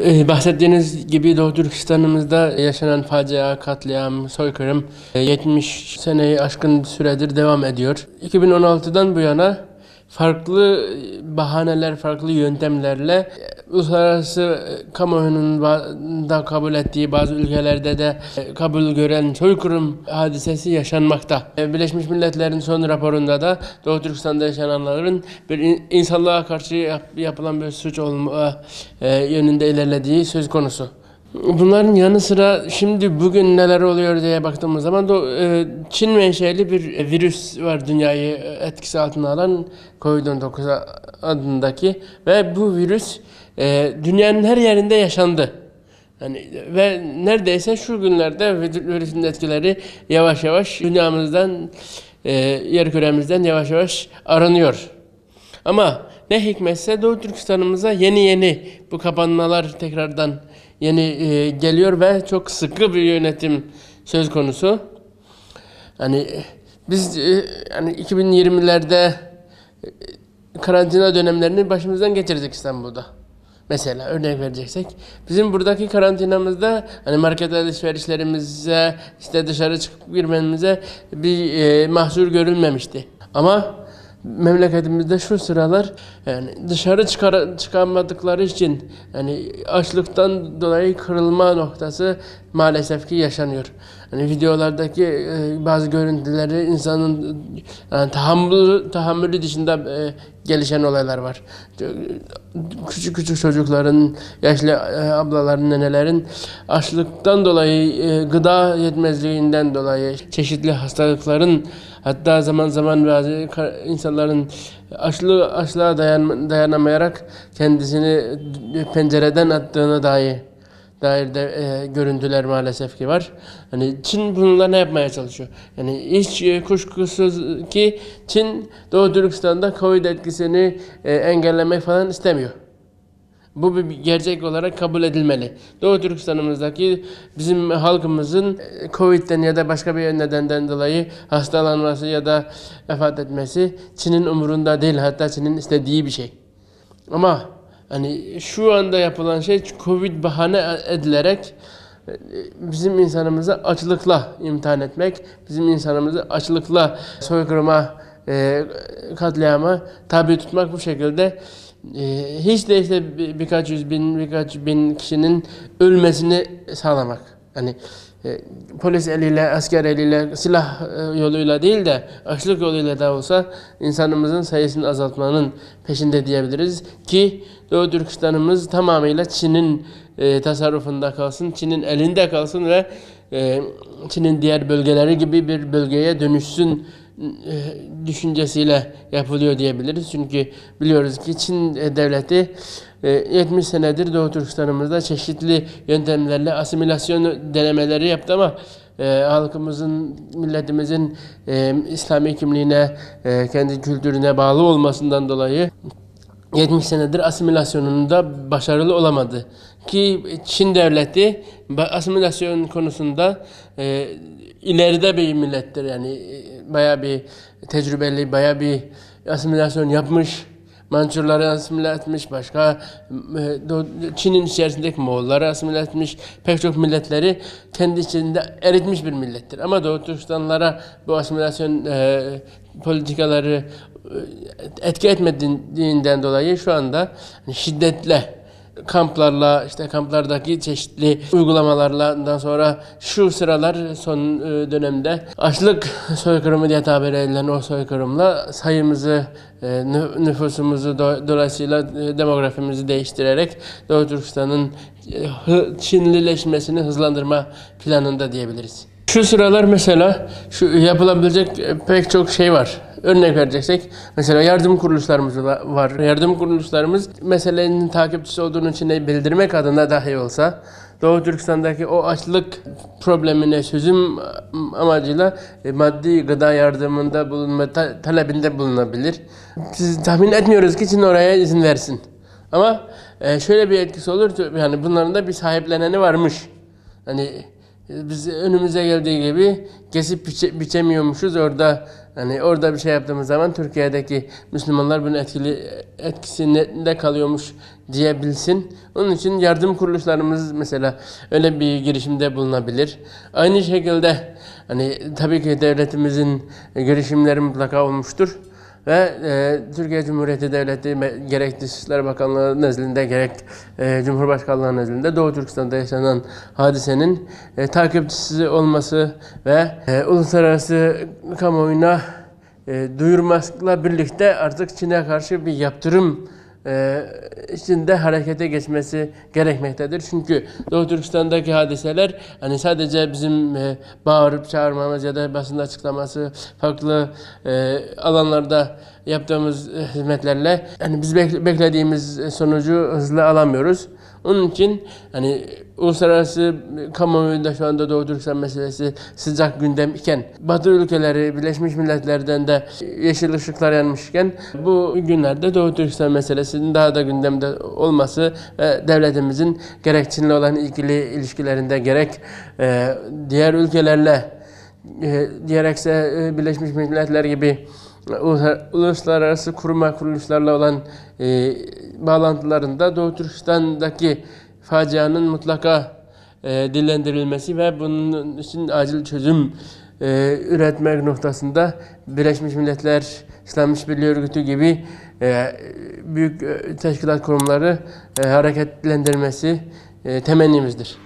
Bahsettiğiniz gibi Doğu Türkistan'ımızda yaşanan facia, katliam, soykırım 70 seneyi aşkın süredir devam ediyor. 2016'dan bu yana farklı bahaneler, farklı yöntemlerle uluslararası kamuoyunun da kabul ettiği, bazı ülkelerde de kabul gören soykırım hadisesi yaşanmakta. Birleşmiş Milletler'in son raporunda da Doğu Türkistan'da yaşananların bir insanlığa karşı yapılan bir suç olma yönünde ilerlediği söz konusu. Bunların yanı sıra şimdi bugün neler oluyor diye baktığımız zaman Çin menşeli bir virüs var, dünyayı etkisi altına alan COVID-19 adındaki ve bu virüs dünyanın her yerinde yaşandı. Yani ve neredeyse şu günlerde virüsün etkileri yavaş yavaş dünyamızdan, yer küremizden yavaş yavaş aranıyor. Ama ne hikmetse Doğu Türkistan'ımıza yeni bu kapanmalar tekrardan geliyor ve çok sıkı bir yönetim söz konusu. Hani biz hani 2020'lerde karantina dönemlerini başımızdan geçirdik İstanbul'da. Mesela örnek vereceksek, bizim buradaki karantinamızda hani market alışverişlerimize, işte dışarı çıkıp girmemize bir mahsur görülmemişti. Ama memleketimizde şu sıralar yani dışarı çıkamadıkları için yani açlıktan dolayı kırılma noktası maalesef ki yaşanıyor. Hani videolardaki bazı görüntüleri insanın yani tahammülü dışında gelişen olaylar var. Küçük çocukların, yaşlı ablaların, nenelerin açlıktan dolayı, gıda yetmezliğinden dolayı çeşitli hastalıkların, hatta zaman zaman bazı insanların açlığa dayanamayarak kendisini pencereden attığına dair de görüntüler maalesef ki var. Hani Çin bununla ne yapmaya çalışıyor? Yani hiç kuşkusuz ki Çin Doğu Türkistan'da Covid etkisini engellemek falan istemiyor. Bu bir gerçek olarak kabul edilmeli. Doğu Türkistan'ımızdaki bizim halkımızın Covid'den ya da başka bir nedenden dolayı hastalanması ya da vefat etmesi Çin'in umurunda değil. Hatta Çin'in istediği bir şey. Ama hani şu anda yapılan şey Covid bahane edilerek bizim insanımızı açlıkla imtihan etmek, bizim insanımızı açlıkla soykırıma, katliama tabi tutmak, bu şekilde hiç değilse birkaç bin kişinin ölmesini sağlamak. Hani polis eliyle, asker eliyle, silah yoluyla değil de açlık yoluyla da olsa insanımızın sayısını azaltmanın peşinde diyebiliriz ki Doğu Türkistan'ımız tamamıyla Çin'in tasarrufunda kalsın, Çin'in elinde kalsın ve Çin'in diğer bölgeleri gibi bir bölgeye dönüşsün düşüncesiyle yapılıyor diyebiliriz. Çünkü biliyoruz ki Çin devleti 70 senedir Doğu Türkistan'ımızda çeşitli yöntemlerle asimilasyon denemeleri yaptı ama halkımızın, milletimizin İslami kimliğine, kendi kültürüne bağlı olmasından dolayı 70 senedir asimilasyonunda başarılı olamadı. Ki Çin devleti asimilasyon konusunda ileride bir millettir. Yani bayağı bir tecrübeli, bayağı bir asimilasyon yapmış. Mançurları asimile etmiş, başka Çin'in içerisindeki Moğolları asimile etmiş, pek çok milletleri kendi içinde eritmiş bir millettir. Ama Doğu Türkistanlılara bu asimilasyon politikaları etki etmediğinden dolayı şu anda şiddetle kamplarla, işte kamplardaki çeşitli uygulamalarla sonra şu sıralar son dönemde açlık soykırımı diye tabir edilen o soykırımla sayımızı, nüfusumuzu, dolayısıyla demografimizi değiştirerek Doğu Türkistan'ın Çinlileşmesini hızlandırma planında diyebiliriz. Şu sıralar mesela şu yapılabilecek pek çok şey var. Örnek vereceksek mesela yardım kuruluşlarımız var. Yardım kuruluşlarımız meselenin takipçisi olduğunu Çin'e bildirmek adına dahi olsa Doğu Türkistan'daki o açlık problemine çözüm amacıyla maddi gıda yardımında bulunma talebinde bulunabilir. Biz tahmin etmiyoruz ki Çin oraya izin versin. Ama şöyle bir etkisi olur, yani bunların da bir sahipleneni varmış. Hani biz önümüze geldiği gibi kesip biçemiyormuşuz. Orada bir şey yaptığımız zaman Türkiye'deki Müslümanlar bunun etkisinde kalıyormuş diyebilsin. Onun için yardım kuruluşlarımız mesela öyle bir girişimde bulunabilir. Aynı şekilde tabii ki devletimizin girişimleri mutlaka olmuştur. Ve Türkiye Cumhuriyeti Devleti gerek Dışişleri Bakanlığı nezdinde gerek Cumhurbaşkanlığı nezdinde Doğu Türkistan'da yaşanan hadisenin takipçisi olması ve uluslararası kamuoyuna duyurmakla birlikte artık Çin'e karşı bir yaptırım içinde harekete geçmesi gerekmektedir. Çünkü Doğu Türkistan'daki hadiseler sadece bizim bağırıp çağırmamız ya da basın açıklaması farklı alanlarda yaptığımız hizmetlerle biz beklediğimiz sonucu hızlı alamıyoruz. Onun için uluslararası kamuoyunda şu anda Doğu Türkistan meselesi sıcak gündem iken, Batı ülkeleri, Birleşmiş Milletler'den de yeşil ışıklar yanmışken bu günlerde Doğu Türkistan meselesinin daha da gündemde olması ve devletimizin gerek Çin'le olan ilgili ilişkilerinde gerek diğer ülkelerle gerekse Birleşmiş Milletler gibi uluslararası kuruluşlarla olan bağlantılarında Doğu Türkistan'daki facianın mutlaka dillendirilmesi ve bunun için acil çözüm üretmek noktasında Birleşmiş Milletler, İslam İşbirliği Örgütü gibi büyük teşkilat kurumları hareketlendirmesi temennimizdir.